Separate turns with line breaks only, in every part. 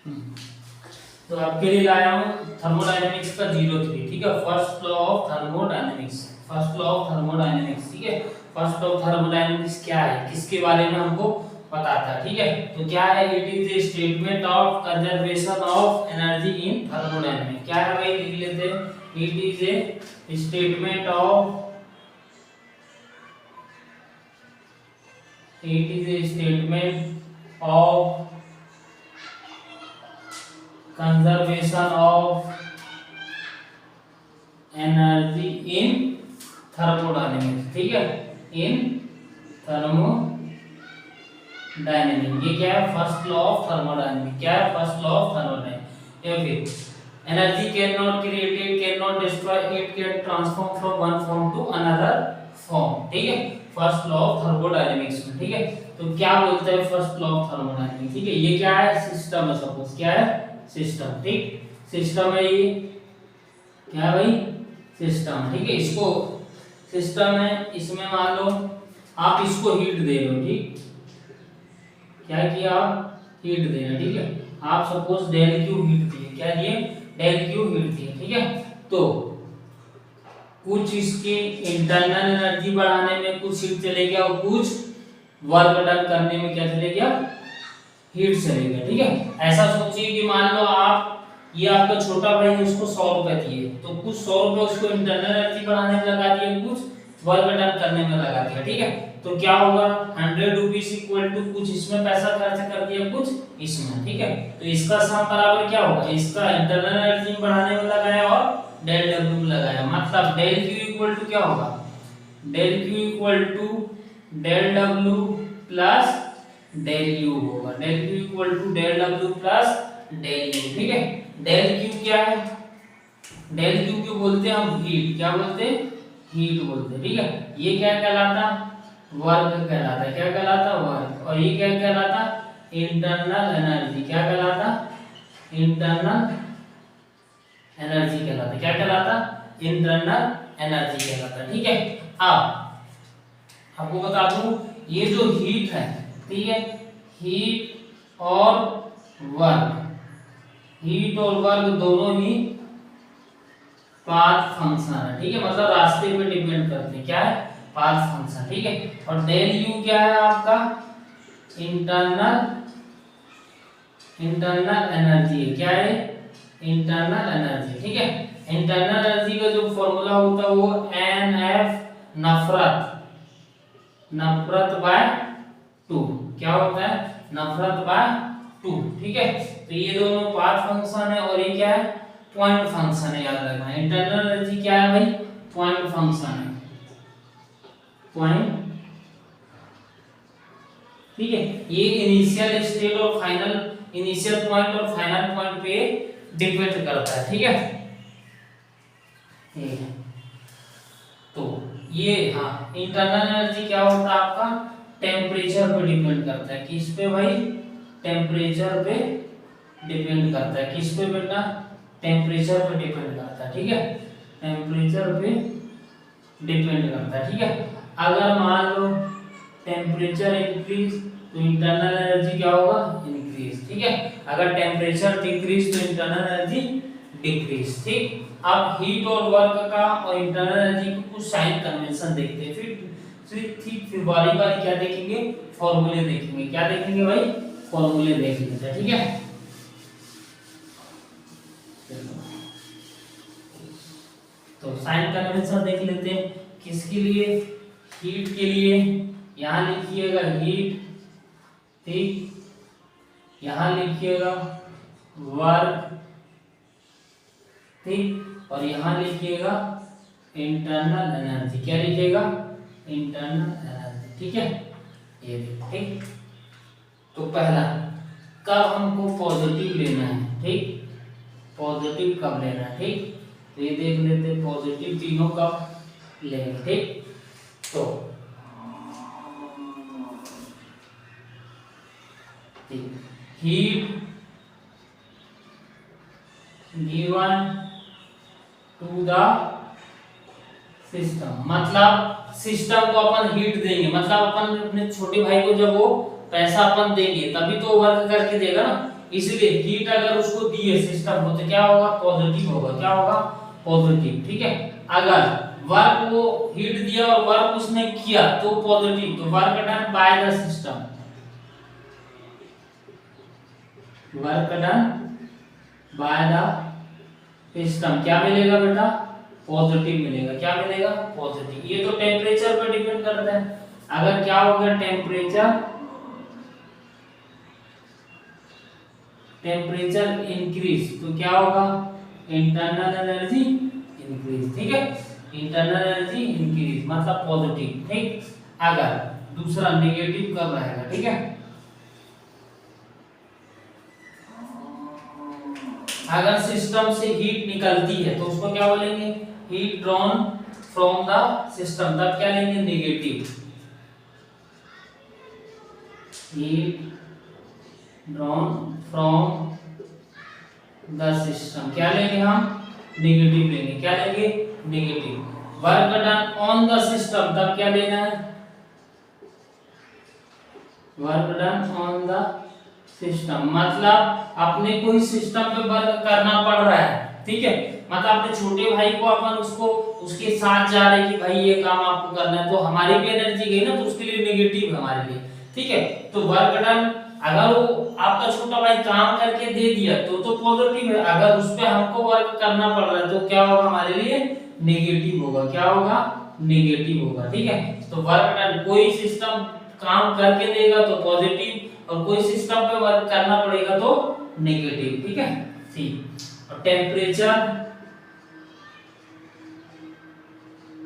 तो आपके लिए लाया हूँ थर्मोडायनेमिक्स का 03, ठीक है, first law of thermodynamics, first law of thermodynamics, ठीक है। फर्स्ट लॉ ऑफ थर्मोडायनेमिक्स क्या है, किसके बारे में हमको बताता है, ठीक है। तो क्या है, it is a statement of conservation of energy in thermodynamics. क्या है भाई, लिख लेते हैं, it is a statement of, it is a statement of conservation of energy in thermodynamics, ठीक है, in thermodynamics। ये क्या है, फर्स्ट लॉ ऑफ थर्मोडायनेमिक्स। क्या है, फर्स्ट लॉ ऑफ थर्मोडायनेमिक्स। या फिर energy can not created, can not destroy, it can transform from one form to another form, ठीक है, फर्स्ट लॉ ऑफ थर्मोडायनेमिक्स में, ठीक है। तो क्या बोलते हैं फर्स्ट लॉ ऑफ थर्मोडायनेमिक्स, ठीक है। ये क्या है, सिस्टम है, सपोज क्या है, सिस्टम, ठीक, सिस्टम है ये, क्या है भाई, सिस्टम, ठीक है। इसको सिस्टम है, इसमें मान लो आप इसको हीट दे रहे हो, ठीक, क्या किया आप, हीट दे रहे, ठीक है। आप सपोज डेल क्यू हीट दिए, क्या दिए, डेल क्यू हीट दिए, ठीक है। तो कुछ इसके इंटरनल एनर्जी बढ़ाने में कुछ हीट चले गया और कुछ वर्क डन करने में क्या चले गया, हीट चले गया, ठीक है। ऐसा सोचिए कि मान लो आप, ये आपका छोटा भाई है, उसको 100 रुपए दिए, तो कुछ 100 रुपए उसको इंटरनल एनर्जी बढ़ाने में लगा दिए, कुछ वर्क डन करने में लगा दिया, ठीक है। तो क्या होगा, 100 रुपीज इक्वल टू कुछ इसमें पैसा खर्च कर दिया, कुछ इसमें, ठीक है। तो इसका सम बराबर क्या होगा, इसका इंटरनल एनर्जी बढ़ाने में लगाया और डेल डब्ल्यू में लगाया, मतलब डेल क्यू इक्वल टू क्या होगा, del Q equal to del W plus del U होगा, del Q equal to del W plus del U, ठीक है। डेल क्यू क्या है, डेल क्यू क्यों बोलते हैं हम, हीट, क्या बोलते हैं, हीट बोलते हैं, ठीक है। ये क्या कहलाता, वर्क कहलाता है, क्या कहलाता, वर्क। और ये क्या कहलाता, इंटरनल एनर्जी, क्या कहलाता, इंटरनल एनर्जी कहलाता, क्या कहलाता, इंटरनल एनर्जी कहलाता, ठीक है। अब आपको बता दूं, ये जो हीट है, ठीक है, हीट और वर्क, हीट और वर्क दोनों ही पाथ फंक्शन है, ठीक है, मतलब रास्ते पे डिपेंड करते हैं, क्या है, पाथ फंक्शन, ठीक है। और डेल यू क्या है आपका, इंटरनल एनर्जी है, क्या है, इंटरनल एनर्जी, ठीक है। इंटरनल एनर्जी का जो फॉर्मूला होता है वो NF नफरत बाय 2, क्या होता है, नफरत बाय 2, ठीक है। तो ये दोनों पाथ फंक्शन है और ये क्या है, पॉइंट फंक्शन है, याद रखना। इंटरनल एनर्जी क्या है भाई, पॉइंट फंक्शन है, पॉइंट, ठीक है। ये इनिशियल स्टेट और फाइनल, इनिशियल पॉइंट और फाइनल पॉइंट पे डिपेंड करता है, ठीक है। तो ये, हाँ, इंटरनल एनर्जी क्या होता है आपका, टेम्परेचर पे डिपेंड करता है, किस पे भाई, टेम्परेचर पे डिपेंड करता है, किस पे बेटा, टेम्परेचर पे डिपेंड करता है, ठीक है, टेम्परेचर पे डिपेंड करता है, ठीक है। अगर मान लो टेम्परेचर इंक्रीज तो इंटरनल एनर्जी क्या होगा, इंक्रीज, ठीक है। अगर टेम्परेचर डिक्रीज तो इंटरनल एनर्जी डिक्रीज, ठीक। अब हीट और वर्क का और इंटरनल एनर्जी की कुछ साइन कन्वेंशन देखते हैं, फिर बारी बारी क्या देखेंगे, फॉर्मूले देखेंगे, क्या देखेंगे भाई, फॉर्मूले देख लेते हैं, ठीक है। तो साइन कन्वेंशन देख लेते हैं, किसके लिए, हीट के लिए, यहां लिखिएगा हीट, ठीक, यहां लिखिएगा वर्क, ठीक, और यहां लिखिएगा इंटरनल एनर्जी, क्या लिखिएगा, इंटरनल एनर्जी, ठीक है, ये ठीक। तो पहला, कब हमको पॉजिटिव लेना है, ठीक, पॉजिटिव कब लेना है, ठीक। तो ये देख लेते हैं पॉजिटिव तीनों कब लेंगे, ठीक। तो heat given to the system, मतलब सिस्टम को अपन हीट देंगे, मतलब अपन अपने छोटे भाई को जब वो पैसा अपन देंगे तभी तो वर्क करके देगा ना। इसलिए हीट अगर उसको दी है सिस्टम को तो क्या होगा, पॉजिटिव होगा। क्या होगा, पॉजिटिव। ठीक है, अगर वर्क वो हीट दिया और वर्क उसने किया तो पॉजिटिव, तो work done by the system, work done by the system क्या मिलेगा बेटा, पॉजिटिव मिलेगा। क्या मिलेगा, पॉजिटिव। ये तो टेम्परेचर पर डिपेंड करता है। अगर क्या होगा, टेम्परेचर इंक्रीज तो क्या होगा, इंटरनल एनर्जी इंक्रीज। ठीक है, इंटरनल एनर्जी इंक्रीज मतलब पॉजिटिव। ठीक, अगर दूसरा नेगेटिव कब आएगा, ठीक है, अगर सिस्टम से हीट निकलती है तो उसको क्या बोलेंगे, heat drawn from the system, तब क्या लेंगे, negative. Heat drawn from the system क्या लेंगे हम, नेगेटिव लेंगे। क्या लेंगे, negative. Work done on the system तब क्या लेना है, work done on the system मतलब अपने कोई सिस्टम पे वर्क करना पड़ रहा है। ठीक है, मतलब अपने छोटे भाई को अपन उसको उसके साथ जा रहे हैं कि भाई ये काम आपको करना है, तो हमारी भी एनर्जी गई ना, तो उसके लिए नेगेटिव है हमारे लिए। ठीक है, तो वर्क डन अगर वो आपका छोटा भाई काम करके दे दिया तो पॉजिटिव है, अगर उस पे हमको वर्क करना पड़ रहा है तो क्या होगा, हमारे लिए नेगेटिव होगा। क्या होगा, नेगेटिव होगा। ठीक है, तो वर्क डन कोई सिस्टम काम करके देगा तो पॉजिटिव, और कोई सिस्टम पे वर्क करना पड़ेगा तो नेगेटिव। ठीक है, सी। और टेम्परेचर,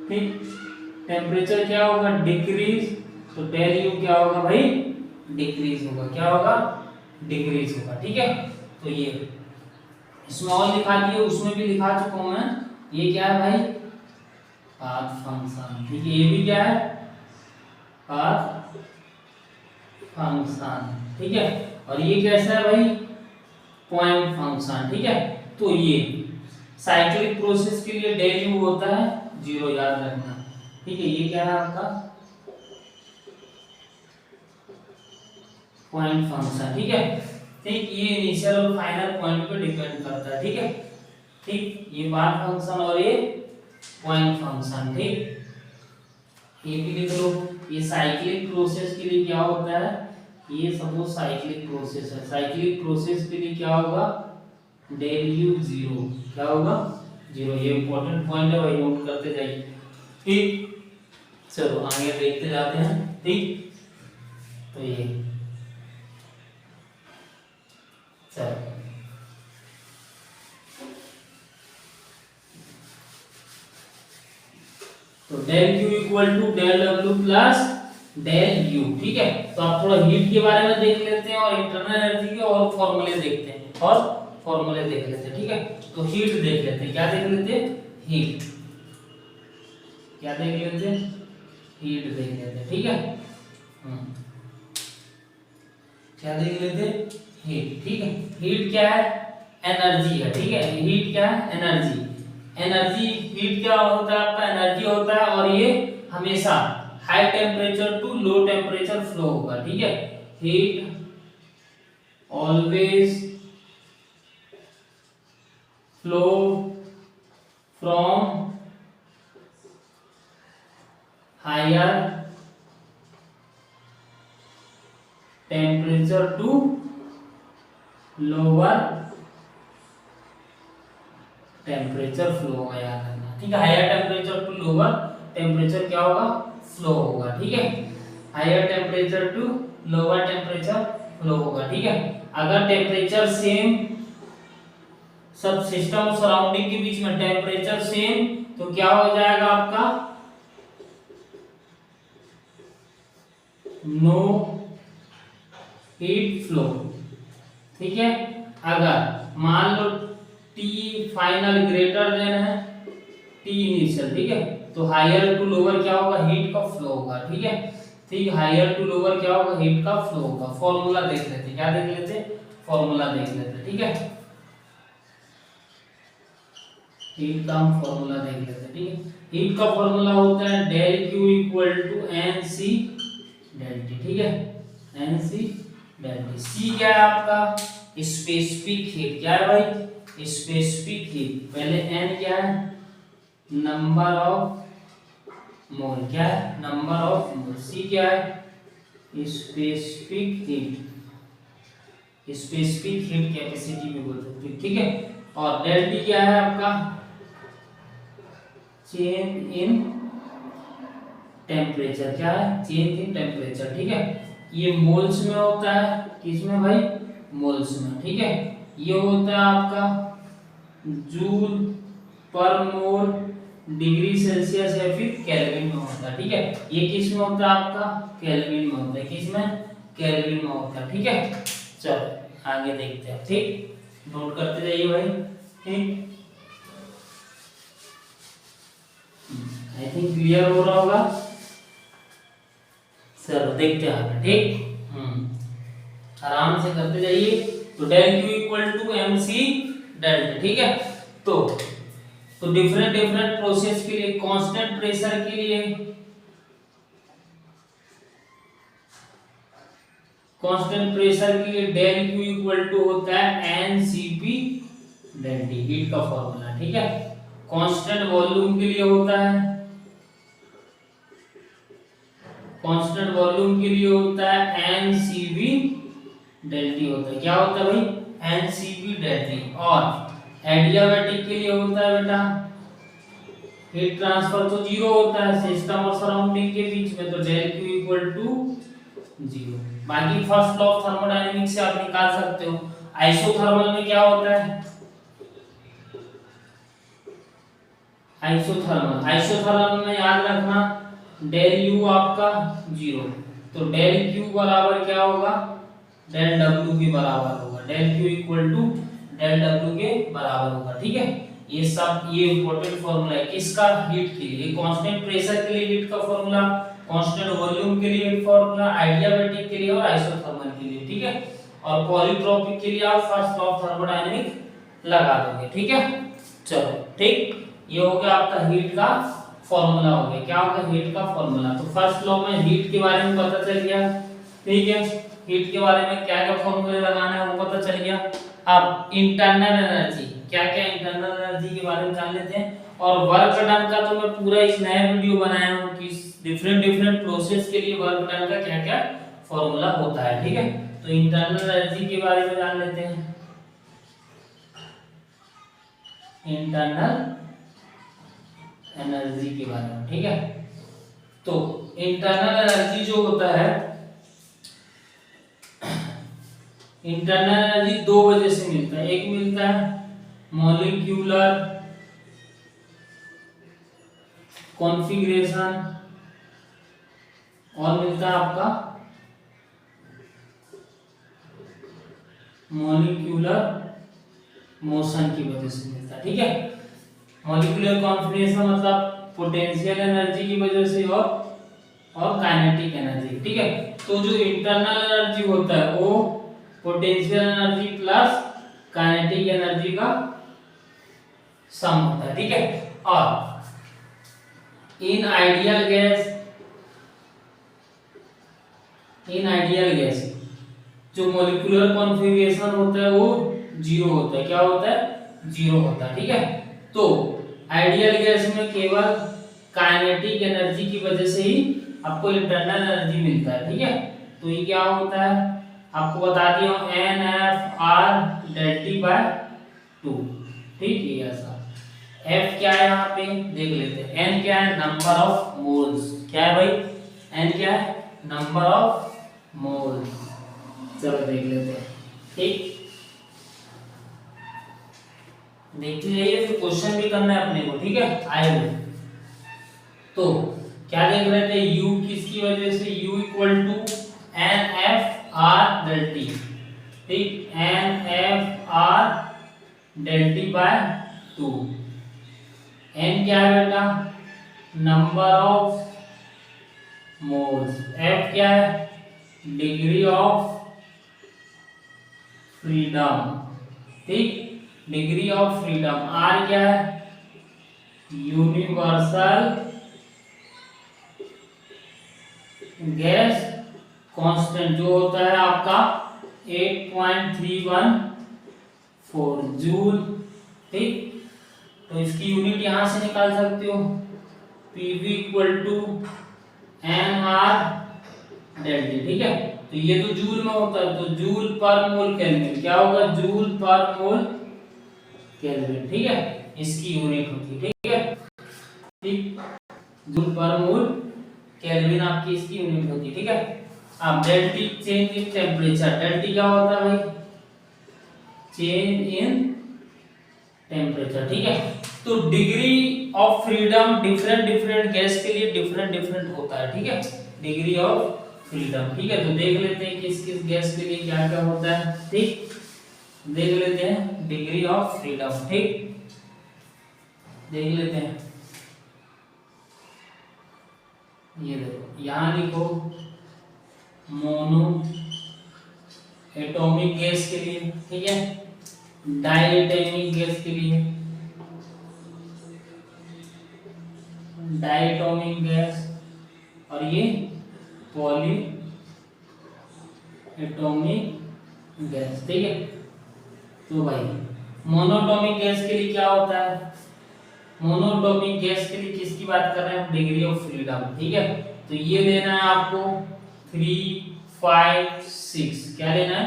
ठीक, टेम्परेचर क्या होगा, डिक्रीज, तो डेल यू क्या होगा भाई, डिक्रीज होगा। क्या होगा, डिक्रीज होगा। ठीक है, तो ये इसमें और लिखा दिए, उसमें भी लिखा चुका हूं मैं। ये क्या है भाई, पाथ फंक्शन। ठीक है, ये भी क्या है, पाथ फंक्शन। ठीक है, और ये कैसा है भाई, पॉइंट फंक्शन। ठीक है, तो ये साइक्लिक प्रोसेस के लिए डेल यू होता है 0, याद रखना। ठीक है, ये क्या है आपका पॉइंट फंक्शन। ठीक है, ठीक, ये इनिशियल और फाइनल पॉइंट पे डिपेंड करता है। ठीक है, ठीक, ये पाथ फंक्शन और ये पॉइंट फंक्शन। ठीक, ये भी लिख लो। ये साइक्लिक प्रोसेस के लिए क्या होता है, ये सपोज साइक्लिक प्रोसेस है, साइक्लिक प्रोसेस के लिए क्या होगा, डेल यू 0। क्या होगा, 0। ये इंपॉर्टेंट पॉइंट है भाई, नोट करते जाइए। ठीक, चलो आगे देखते जाते हैं। ठीक, तो ये चलो, तो del Q equal to del W plus del U. ठीक है, तो आप थोड़ा हीट के बारे में देख लेते हैं और इंटरनल एनर्जी के और फॉर्मूले देखते हैं, और फॉर्मूले देख लेते हैं। ठीक है, तो हीट देख लेते हैं। क्या देख लेते हैं, हीट। क्या देख लेते हैं, हीट देख लेते हैं। ठीक है, क्या देख लेते हैं, हीट। ठीक है, हीट क्या है, एनर्जी है। ठीक है, हीट क्या है, एनर्जी। एनर्जी, हीट क्या होता है आपका, एनर्जी होता है, और ये हमेशा high temperature to low temperature flow होगा। ठीक है, heat always flow from higher temperature to lower temperature flow होगा, याद रखना। ठीक है, higher temperature to lower temperature क्या होगा, फ्लो होगा। ठीक है, higher temperature to lower temperature flow होगा। ठीक है, अगर टेम्परेचर सेम, सब सिस्टम और सराउंडिंग के बीच में टेम्परेचर सेम, तो क्या हो जाएगा आपका, नो हीट फ्लो। ठीक है, अगर मान लो T फाइनल ग्रेटर देन है T इनिशियल। ठीक है, तो हायर टू लोअर क्या होगा, हीट का फ्लो होगा। ठीक है, ठीक, हायर टू लोअर क्या होगा, हीट का फ्लो होगा। फॉर्मूला देख लेते हैं। क्या देख लेते हैं, फॉर्मूला देख लेते हैं। ठीक है, हीट का हम फॉर्मूला देख लेते हैं। ठीक है, हीट का फॉर्मूला होता है del Q equal to n C del T. ठीक है, N C del T. C क्या है आपका, स्पेसिफिक हीट। क्या है भाई? Specific heat. पहले एन क्या है? Number of mole. क्या है? Number of mole. सी क्या है? Specific heat. Specific heat capacity भी बोल सकते हैं, ठीक है। और डेल टी क्या है आपका? Change in temperature. क्या है? चेंज इन टेम्परेचर, ठीक है। ये मोल्स में होता है। किसमें भाई? मोल्स में, ठीक है। ये होता है आपका जूल पर मोल डिग्री सेल्सियस या फिर केल्विन में होता है, ठीक है। ये किस में होता है आपका? केल्विन में होता है। किस में? केल्विन में होता है, ठीक है। चलो आगे देखते हैं, ठीक। नोट करते जाइए भाई, ठीक। आई थिंक क्लियर हो रहा होगा। चलो देखते हैं आगे, ठीक। आराम से करते जाइए। तो del Q equal to m C delta, ठीक है। तो डिफरेंट डिफरेंट प्रोसेस के लिए, कांस्टेंट प्रेशर के लिए, कांस्टेंट प्रेशर के लिए डेल क्यू इक्वल टू होता है N C P del T, heat का फॉर्मूला, ठीक है। कांस्टेंट वॉल्यूम के लिए होता है, कांस्टेंट वॉल्यूम के लिए होता है N C V del T होता है। क्या होता है भाई? N C V del T. और एडियाबैटिक के लिए होता है बेटा हीट ट्रांसफर तो जीरो होता है सिस्टम और सराउंडिंग के बीच में, तो del Q equal to zero. बाकी फर्स्ट लॉ ऑफ थर्मोडायनेमिक्स से आप निकाल सकते हो। आइसोथर्मल में क्या होता है? आइसोथर्मल, आइसोथर्मल में याद रखना डेल यू आपका जीरो, तो डेल क्यू बराबर क्या होगा? डेल डब्ल्यू के बराबर होगा। Del Q equal to del W के बराबर होगा, ठीक है। ये सब ये इंपॉर्टेंट फॉर्मूला है किसका? हीट के लिए। कांस्टेंट प्रेशर के लिए हीट का फॉर्मूला, कांस्टेंट वॉल्यूम के लिए हीट फॉर्मूला, आइडियाबैटिक के लिए और आइसोथर्मल के लिए, ठीक है। और पॉलीट्रॉपिक के लिए आप फर्स्ट लॉ ऑफ थर्मोडायनेमिक्स लगा दोगे, ठीक है। चलो ठीक, ये हो गया आपका हीट का फॉर्मूला हो गया। क्या होगा? हीट का फॉर्मूला। तो फर्स्ट लॉ में हीट के बारे में पता चल गया, ठीक है। हीट के बारे में क्या क्या फॉर्मूले लगाना है वो पता चल गया। अब इंटरनल एनर्जी, क्या क्या इंटरनल एनर्जी के बारे में जान लेते हैं। और वर्क डन का तो मैं पूरा इस नया वीडियो बनाया हूं कि डिफरेंट डिफरेंट प्रोसेस के लिए वर्क डन का क्या क्या फॉर्मूला होता है, ठीक है। तो इंटरनल एनर्जी के बारे में जान लेते हैं। इंटरनल एनर्जी के बारे में, ठीक है। तो इंटरनल एनर्जी जो होता है, इंटरनल एनर्जी दो वजह से मिलता है। एक मिलता है मॉलिक्यूलर कॉन्फ़िगरेशन और मिलता है आपका मॉलिक्यूलर मोशन की वजह से मिलता है, ठीक है। मॉलिक्यूलर कॉन्फ़िगरेशन मतलब पोटेंशियल एनर्जी की वजह से और काइनेटिक एनर्जी, ठीक है। तो जो इंटरनल एनर्जी होता है वो potential energy plus kinetic energy का सम होता है, ठीक है। और इन आइडियल गैस जो मॉलिक्यूलर कॉन्फ़िगरेशन होता है वो जीरो होता है। क्या होता है? जीरो होता है, ठीक है। तो आइडियल गैस में केवल काइनेटिक एनर्जी की वजह से ही आपको इंटरनल एनर्जी मिलता है, ठीक है। तो ये क्या होता है आपको बता दिया हूं, NF R ∆T by 2, ठीक है। ऐसा F क्या है यहाँ पे देख लेते हैं। N क्या है? Number of moles. क्या है भाई? N क्या है? Number of moles. चलो देख लेते हैं, ठीक। देखते जाइए, फिर क्वेश्चन भी करना है अपने को, ठीक है। आए हुए तो क्या देख रहे थे? U किसकी वजह से? U equal to NF R ∆T, ठीक। NF R ∆T by 2। N क्या है बेटा? Number of moles. F क्या है? डिग्री ऑफ फ्रीडम, ठीक। Degree of freedom. R क्या है? यूनिवर्सल गैस कांस्टेंट जो होता है आपका 8.314 जूल। ठीक, तो इसकी यूनिट यहां से निकाल सकते हो, PV equal to N R del T. ठीक है, तो ये तो जूल में होता है, तो जूल पर मोल केल्विन क्या होगा, जूल पर मोल केल्विन। ठीक है, इसकी यूनिट होती है। ठीक है, ठीक, जूल पर मोल केल्विन आपकी इसकी यूनिट होती है। ठीक है, अब डेल्टी चेंज इन टेम्परेचर, डेल्टी क्या होता है भाई, चेंज इन टेम्परेचर। ठीक है, तो degree of freedom different different gas के लिए डिफरेंट डिफरेंट होता है। ठीक है, डिग्री ऑफ फ्रीडम। ठीक है, तो देख लेते हैं किस किस गैस के लिए क्या क्या होता है। ठीक, देख लेते हैं डिग्री ऑफ फ्रीडम। ठीक, देख लेते हैं, ये देखो यहां लिखो मोनो एटॉमिक गैस के लिए, ठीक है, डाई एटॉमिक गैस के लिए, डाई एटॉमिक गैस, और ये पॉली एटॉमिक गैस। ठीक है, तो भाई मोनोटॉमिक गैस के लिए क्या होता है, मोनोटॉमिक गैस के लिए किसकी बात कर रहे हैं, डिग्री ऑफ फ्रीडम। ठीक है, तो ये लेना है आपको 3, 5, 6, क्या लेना है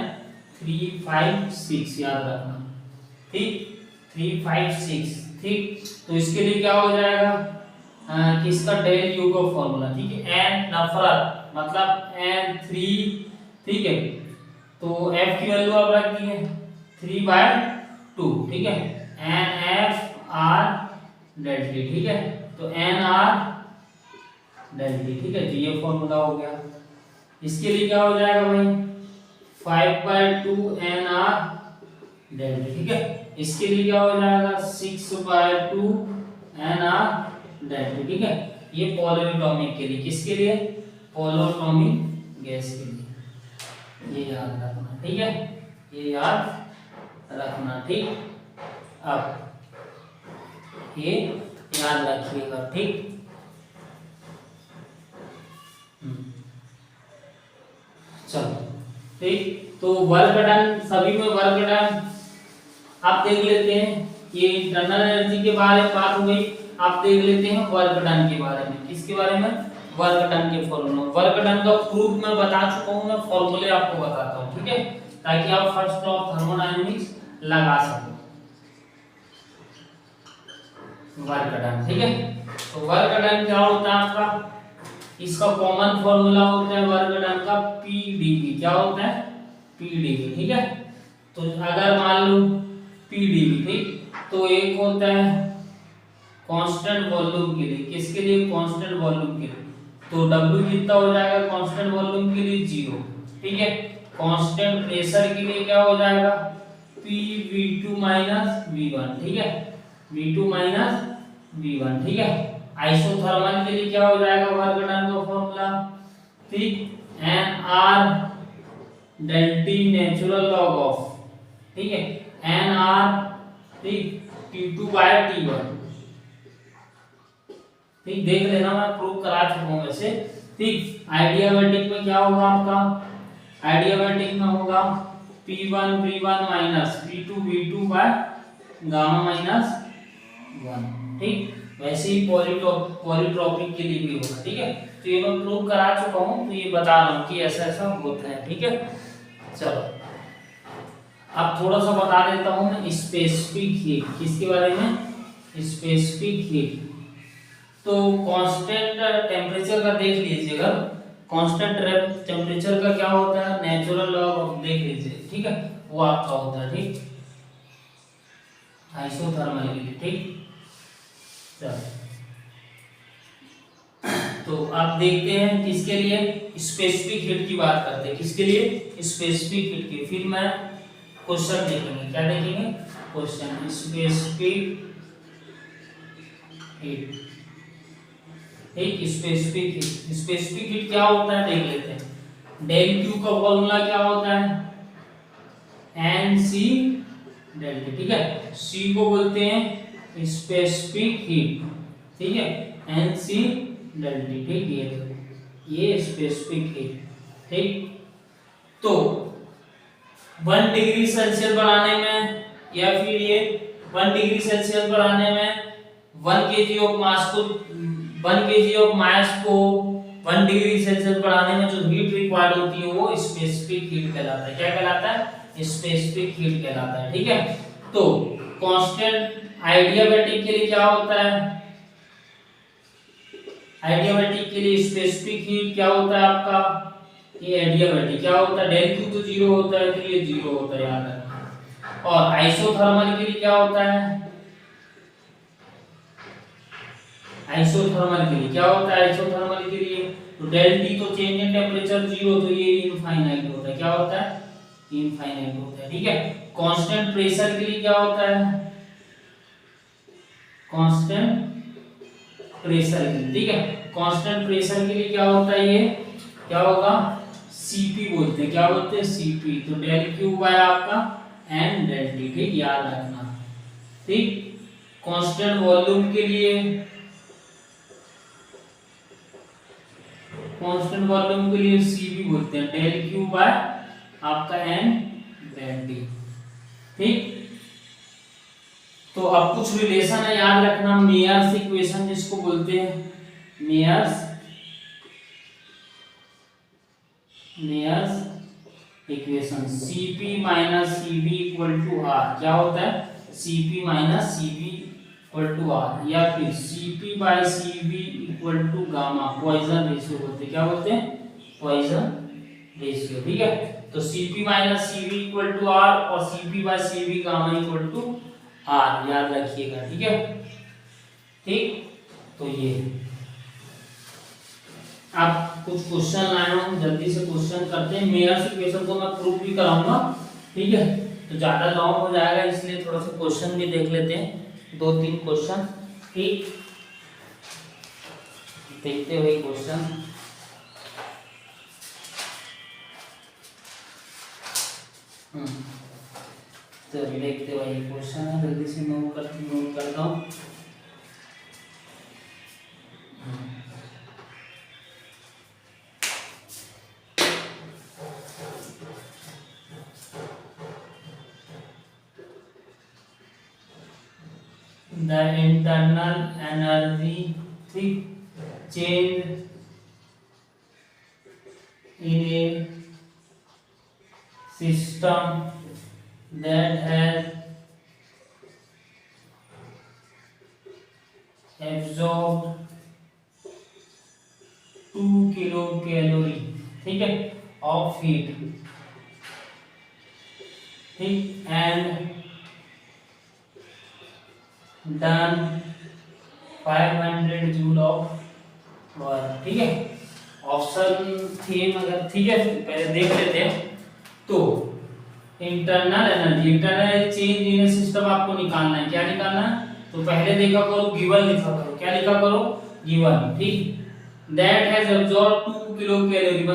3, 5, 6 याद रखना। ठीक, 3, 5, 6। ठीक, तो इसके लिए क्या हो जाएगा, किसका डेल यू का फॉर्मूला। ठीक है, एन नफरत मतलब n3। ठीक है, तो f की वैल्यू आप रख दिए 3/2। ठीक है, एन एफ आर डेल्टी। ठीक है, तो एन आर डेल्टी। ठीक है, तो ये फॉर्मूला हो गया। इसके लिए क्या हो जाएगा भाई 5/2 एन आर डेल्टी। ठीक है, इसके लिए क्या हो जाएगा 6/2 एन आर डेल्टी। ठीक है, ये पॉलीएटॉमिक के लिए, किसके लिए, पॉलीएटॉमिक गैस के लिए, ये याद रखना। ठीक है, ये याद रखना। ठीक, अब ये याद रखिएगा। ठीक, चलो ठीक, तो वर्क डन, सभी में वर्क डन आप देख लेते हैं। ये इंटरनल एनर्जी के बारे में बात हो गई, आप देख लेते हैं वर्क डन के बारे में। किसके बारे में, वर्क डन के फॉर्मूला। वर्क डन का प्रूफ मैं बता चुका हूं, मैं फॉर्मूले आपको बताता हूं। ठीक है, ताकि आप फर्स्ट लॉ ऑफ थर्मोडायनेमिक्स लगा सको। वर्क डन, ठीक है, तो वर्क डन क्या होता है आपका, इसका कॉमन फॉर्मूला होता है वर्क डन का पीडीवी। क्या होता है, पीडीवी। ठीक है, तो अगर मान लो पीडीवी, ठीक, तो एक होता है कांस्टेंट वॉल्यूम के लिए, किसके लिए, कांस्टेंट वॉल्यूम के लिए, तो W कितना हो जाएगा कांस्टेंट वॉल्यूम के लिए 0। ठीक है, कांस्टेंट प्रेशर के लिए क्या हो जाएगा PV2 V1। ठीक है, V2 V1। ठीक है, आइसोथर्मल के लिए क्या हो जाएगा वर्क डन का फॉर्मूला, ठीक, NR डेल्टी नेचुरल लॉग ऑफ, ठीक है, NR, ठीक, T2/T1। ठीक, देख लेना, मैं प्रूव करा चुका हूं वैसे। ठीक, आइडियाबैटिक में क्या होगा आपका, आइडियाबैटिक में होगा P1 V1 minus P2 V2 by gamma minus 1। ठीक, वैसे ही पॉलीट्रॉपिक के लिए भी होगा। ठीक है, तो ये मैं प्रूव करा चुका हूं, तो ये बता रहा हूं कि ऐसा ऐसा होता है। ठीक है, चलो अब थोड़ा सा बता देता हूं मैं स्पेसिफिक हीट, किसके बारे में, स्पेसिफिक हीट। तो कांस्टेंट टेम्परेचर का देख लीजिएगा, कांस्टेंट टेम्परेचर का क्या होता है नेचुरल लॉग ऑफ, देख लीजिए। ठीक है, वो आपका होता है। ठीक, आइसोथर्मल के लिए। ठीक, चलो तो आप देखते हैं किसके लिए, स्पेसिफिक हीट की बात करते हैं, किसके लिए, स्पेसिफिक हीट की। फिर मैं क्वेश्चन देखेंगे, क्या देखेंगे, क्वेश्चन स्पेसिफिक हीट। ठीक, स्पेसिफिक हीट, स्पेसिफिक हीट क्या होता है देख लेते हैं। डेल क्यू का फॉर्मूला क्या होता है NC डेल्टा। ठीक है, C को बोलते हैं स्पेसिफिक हीट। ठीक है, NC डेल्टा। ठीक, ये स्पेसिफिक हीट। ठीक, तो 1 डिग्री सेल्सियस बढ़ाने में, या फिर ये 1 डिग्री सेल्सियस बढ़ाने में 1 kg ऑफ मास को 1 kg ऑफ मास को 1 डिग्री सेल्सियस बढ़ाने में जो हीट रिक्वायर्ड होती है वो स्पेसिफिक हीट कहलाता है। क्या कहलाता है? स्पेसिफिक हीट कहलाता है। ठीक है, तो कांस्टेंट आइडियाबैटिक के लिए क्या होता है? आइडियाबैटिक के लिए स्पेसिफिक हीट क्या होता है आपका? ये आइडियाबैटिक क्या होता है? डेल क्यू तो 0 होता है, तो ये 0 होता है, याद रखना। और आइसोथर्मल के लिए क्या होता है? आइसोथर्मल के लिए क्या होता है? आइसोथर्मल के लिए तो डेल टी तो चेंज इन टेंपरेचर 0, तो ये इनफाइनाइट होता है। क्या होता है? इनफाइनाइट होता है। ठीक है, कांस्टेंट प्रेशर के लिए क्या होता है? कांस्टेंट प्रेशर के लिए, ठीक है, कांस्टेंट प्रेशर के लिए क्या होता है? ये क्या होगा? सीपी बोलते हैं। क्या बोलते हैं? सीपी। तो डेल क्यू बाय आपका एन डेल टी, ठीक, याद रखना। ठीक, कांस्टेंट वॉल्यूम के लिए, कांस्टेंट वॉल्यूम के लिए सीबी बोलते हैं, डेल क्यू बाय आपका एन डेल टी। ठीक, तो अब कुछ रिलेशन है, याद रखना। मेयर्स इक्वेशन जिसको बोलते हैं, Mayer's equation, Cp minus Cv equal to R। क्या होता है? Cp minus Cv equal to R, या फिर Cp by Cv equal to gamma, Poisson ratio बोलते हैं। क्या बोलते हैं? Poisson ratio. ठीक है, तो Cp minus Cv equal to R और Cp by Cv gamma equal to R, याद रखिएगा। ठीक है, ठीक, तो ये आप कुछ क्वेश्चन लाए हूं, जल्दी से क्वेश्चन करते हैं। मेयर्स इक्वेशन को मैं प्रूफ भी कराऊंगा। ठीक है, तो ज्यादा लॉन्ग हो जाएगा, इसलिए थोड़ा सा क्वेश्चन भी देख लेते हैं, 2-3 क्वेश्चन। ठीक, देखते हुए क्वेश्चन। तो देखते हुए क्वेश्चन है, जल्दी से नोट करता हूँ। The internal energy change in a system that has absorbed 2 kilocalorie, ठीक है, of heat, ठीक, and done 500 joule of work. ठीक है, ऑप्शन थीम अगर, ठीक है, पहले देख लेते हैं। तो internal energy change in system आपको निकालना है। क्या निकालना है? तो पहले देखा करो, गिवन लिखा करो। क्या लिखा करो? गिवन। ठीक, that has absorb 2 kilo calorie, मतलब